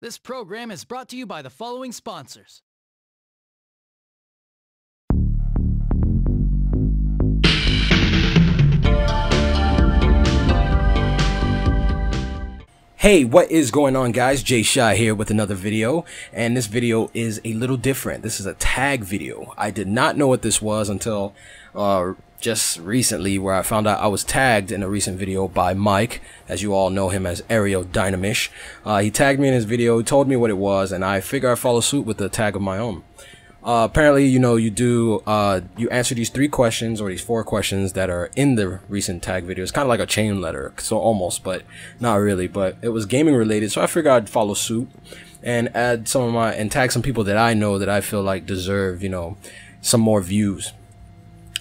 This program is brought to you by the following sponsors. Hey, what is going on, guys? Jay Shy here with another video, and this video is a little different. This is a tag video. I did not know what this was until just recently, where I found out I was tagged in a recent video by Mike, as you all know him as Aerodynamisch. He tagged me in his video, told me what it was, and I figured I'd follow suit with a tag of my own. Apparently, you answer these 3 questions or these 4 questions that are in the recent tag video. It's kind of like a chain letter, so almost, but not really. But it was gaming related, so I figured I'd follow suit and add and tag some people that I know that I feel like deserve, some more views.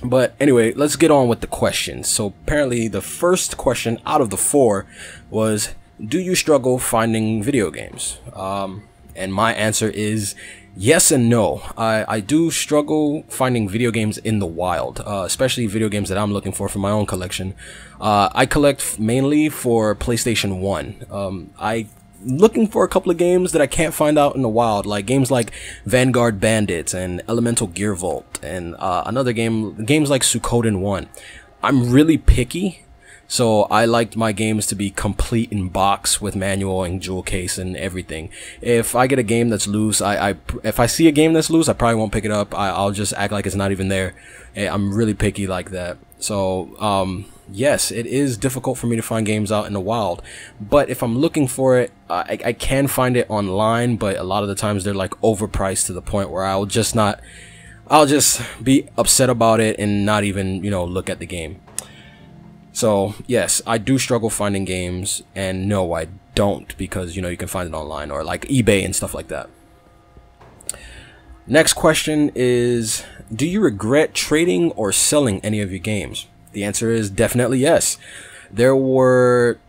But anyway, let's get on with the questions. So apparently, the first question out of the 4 was, do you struggle finding video games? And my answer is yes and no. I do struggle finding video games in the wild, especially video games that I'm looking for my own collection. I collect mainly for PlayStation 1. I'm looking for a couple of games that I can't find out in the wild, like games like Vanguard Bandits and Elemental Gear Vault, and games like Suikoden 1. I'm really picky. So I liked my games to be complete in box with manual and jewel case and everything. If I get a game that's loose, if I see a game that's loose, I probably won't pick it up. I'll just act like it's not even there. I'm really picky like that. So yes, it is difficult for me to find games out in the wild. But if I'm looking for it, I can find it online. But a lot of the times they're like overpriced to the point where I'll just be upset about it and not even look at the game. So yes, I do struggle finding games, and no, I don't, because you can find it online or like eBay and stuff like that. Next question is, do you regret trading or selling any of your games? The answer is definitely yes. There were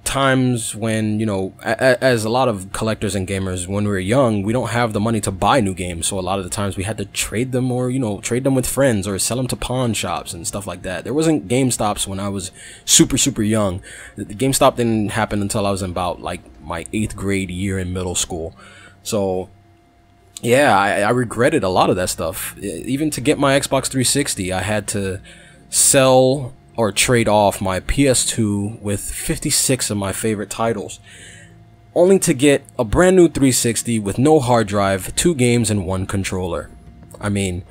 times when, as a lot of collectors and gamers, when we were young, we don't have the money to buy new games. So a lot of the times we had to trade them, or, trade them with friends, or sell them to pawn shops and stuff like that. There wasn't GameStops when I was super, super young. The GameStop didn't happen until I was in about like my 8th grade year in middle school. So yeah, I regretted a lot of that stuff. Even to get my Xbox 360, I had to sell or trade off my PS2 with 56 of my favorite titles, only to get a brand new 360 with no hard drive, 2 games, and 1 controller. I mean,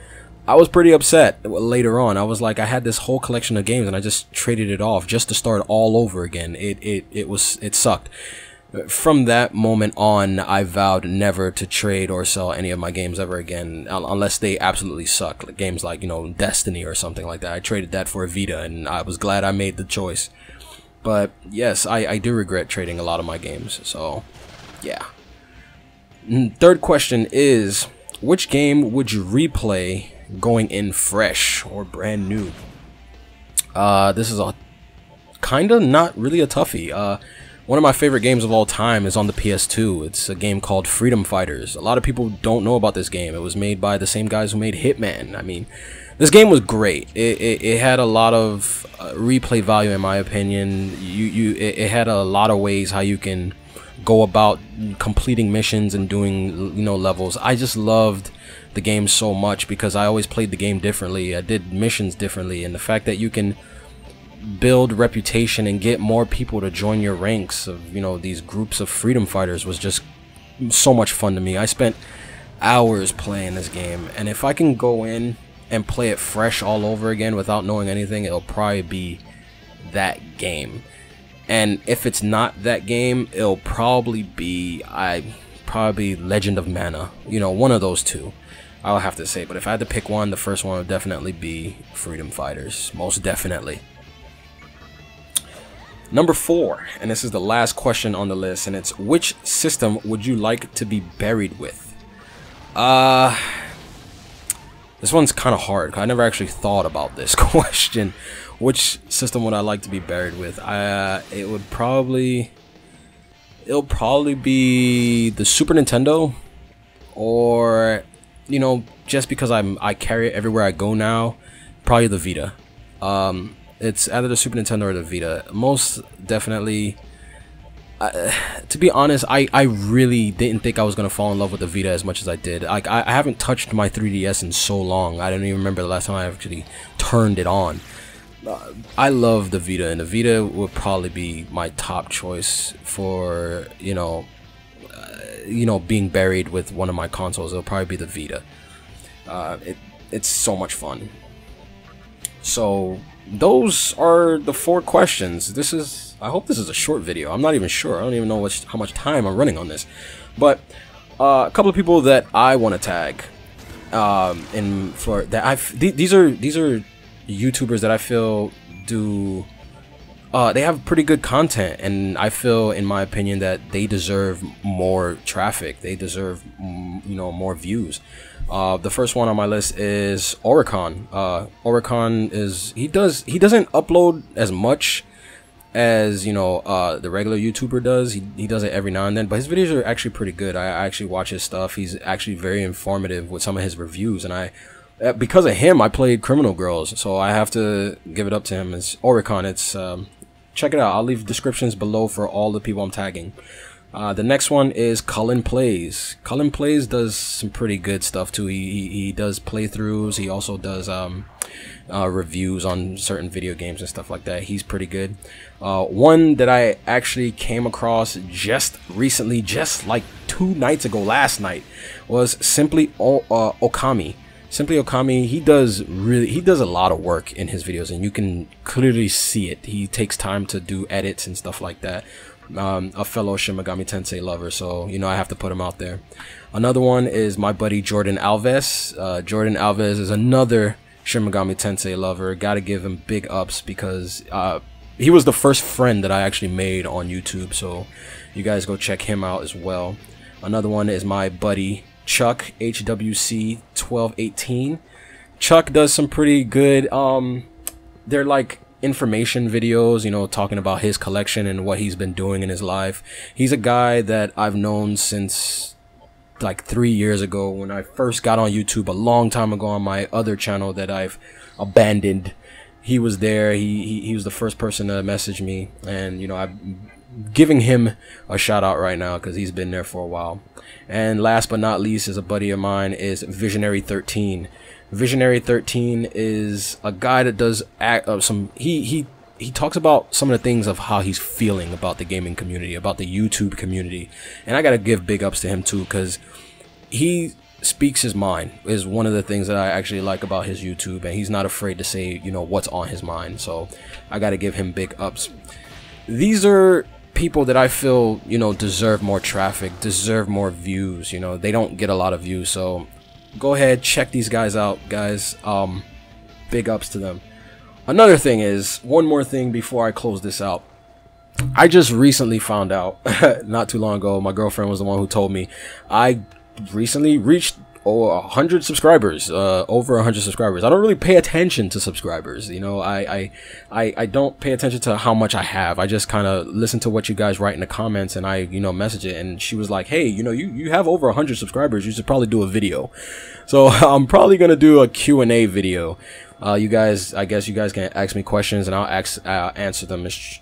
I was pretty upset later on. I was like, I had this whole collection of games and I just traded it off just to start all over again. It sucked. From that moment on, I vowed never to trade or sell any of my games ever again, unless they absolutely suck. Like games like, Destiny or something like that. I traded that for a Vita, and I was glad I made the choice. But yes, I do regret trading a lot of my games, so yeah. Third question is, which game would you replay going in fresh or brand new? This is a kinda not really a toughie. One of my favorite games of all time is on the PS2. It's a game called Freedom Fighters. A lot of people don't know about this game. It was made by the same guys who made Hitman. I mean, this game was great. It had a lot of replay value, in my opinion. It had a lot of ways how you can go about completing missions and doing levels. I just loved the game so much because I always played the game differently. I did missions differently, and the fact that you can build reputation and get more people to join your ranks of these groups of freedom fighters was just so much fun to me. I spent hours playing this game, and if I can go in and play it fresh all over again without knowing anything, it'll probably be that game. And if it's not that game, it'll probably be Legend of Mana, one of those two, I'll have to say. But if I had to pick one, the first one would definitely be Freedom Fighters, most definitely. Number 4, and this is the last question on the list, and it's, which system would you like to be buried with? This one's kind of hard. I never actually thought about this question. Which system would I like to be buried with? It'll probably be the Super Nintendo, or just because I carry it everywhere I go now, probably the Vita. It's either the Super Nintendo or the Vita. Most definitely, to be honest, I really didn't think I was gonna fall in love with the Vita as much as I did. Like, I haven't touched my 3DS in so long. I don't even remember the last time I actually turned it on. I love the Vita, and the Vita would probably be my top choice for, you know, being buried with one of my consoles. It'll probably be the Vita. It's so much fun. So those are the 4 questions. I hope this is a short video. I'm not even sure. I don't even know how much time I'm running on this. But a couple of people that I want to tag, these are YouTubers that I feel do. They have pretty good content, and I feel, in my opinion, that they deserve more traffic. They deserve, more views. The first one on my list is Oricon. Oricon he doesn't upload as much as the regular YouTuber does. He does it every now and then, but his videos are actually pretty good. I actually watch his stuff. He's actually very informative with some of his reviews, and because of him, I played Criminal Girls, so I have to give it up to him. It's Oricon. It's check it out. I'll leave descriptions below for all the people I'm tagging. The next one is Cullen Plays. Cullen Plays does some pretty good stuff too. He does playthroughs. He also does reviews on certain video games and stuff like that. He's pretty good. One that I actually came across just recently, just like 2 nights ago, last night, was Simply Okami. Simply Okami, he does a lot of work in his videos, and you can clearly see it. He takes time to do edits and stuff like that. A fellow Shin Megami Tensei lover, so I have to put him out there. Another one is my buddy Jordan Alves. Jordan Alves is another Shin Megami Tensei lover. Gotta give him big ups, because he was the first friend that I actually made on YouTube, so you guys go check him out as well. Another one is my buddy Chuck, HWC 1218. Chuck does some pretty good, they're like information videos, talking about his collection and what he's been doing in his life. He's a guy that I've known since like 3 years ago, when I first got on YouTube a long time ago on my other channel that I've abandoned. He was there. He was the first person to message me, and I'm giving him a shout out right now because he's been there for a while. And last but not least is a buddy of mine, is Visionary 13. Visionary 13 is a guy that does he talks about some of the things of how he's feeling about the gaming community, about the YouTube community, and I gotta give big ups to him too, because he speaks his mind. Is one of the things that I actually like about his YouTube, and he's not afraid to say what's on his mind, so I gotta give him big ups. These are people that I feel deserve more traffic, deserve more views. They don't get a lot of views, so go ahead, check these guys out, guys. Big ups to them. Another thing is, one more thing before I close this out. I just recently found out, not too long ago, my girlfriend was the one who told me, I recently reached 100 subscribers, over 100 subscribers. I don't really pay attention to subscribers, I don't pay attention to how much I have. I just kind of listen to what you guys write in the comments, and I message it. And she was like, hey, you have over 100 subscribers, you should probably do a video. So I'm probably gonna do a Q&A video. I guess you guys can ask me questions, and I'll answer them as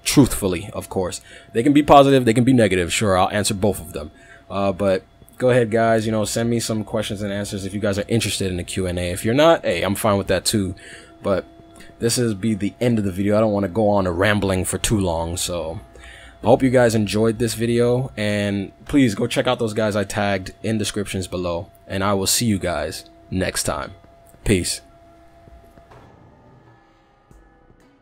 truthfully. Of course, they can be positive, they can be negative. Sure, I'll answer both of them. But go ahead, guys, send me some questions and answers if you guys are interested in the Q&A. If you're not, hey, I'm fine with that too. But this is the end of the video. I don't want to go on a rambling for too long, so I hope you guys enjoyed this video, and please go check out those guys I tagged in descriptions below, and I will see you guys next time. Peace.